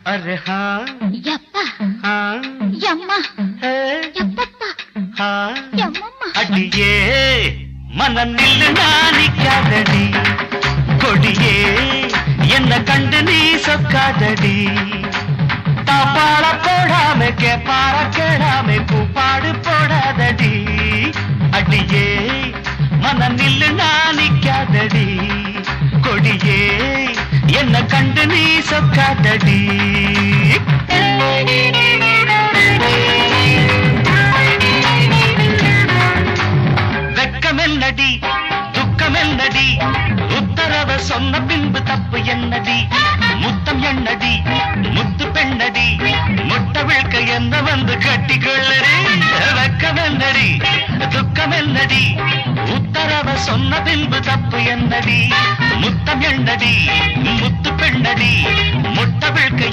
अरे हाँ ಯಪ್ಪ हाँ ಯಮ್ಮ है ಯಪ್ಪಪ್ಪ हाँ ಯಮ್ಮಮ್ಮ அடியே மன நில்லு நானிக்காதடி கொடியே என்ன கண்டு நீ சொக்காதடி தாப்பாள போடாம கேப்பார கேடாம கூப்பாடு போடாதடி அடியே மன நில்லு நானிக்காதடி கொடியே என்ன கண்டு நீ சொக்காதடி வெக்கமென்னடி துக்கமென்னடி உத்தரவ சொன்ன பின்பு தப்பு என்னடி முத்தம் என்னடி முத்து பெண்ணடி முட்டை விழ்க்க என்ன வந்து கட்டிக்கொள்ளடி வெக்கமென்னடி துக்கமென்னடி உத்தரவ சொன்ன பின்பு தப்பு என்னடி முத்தம் என்னடி முத்து பெண்ணடி முட்டை விழ்க்க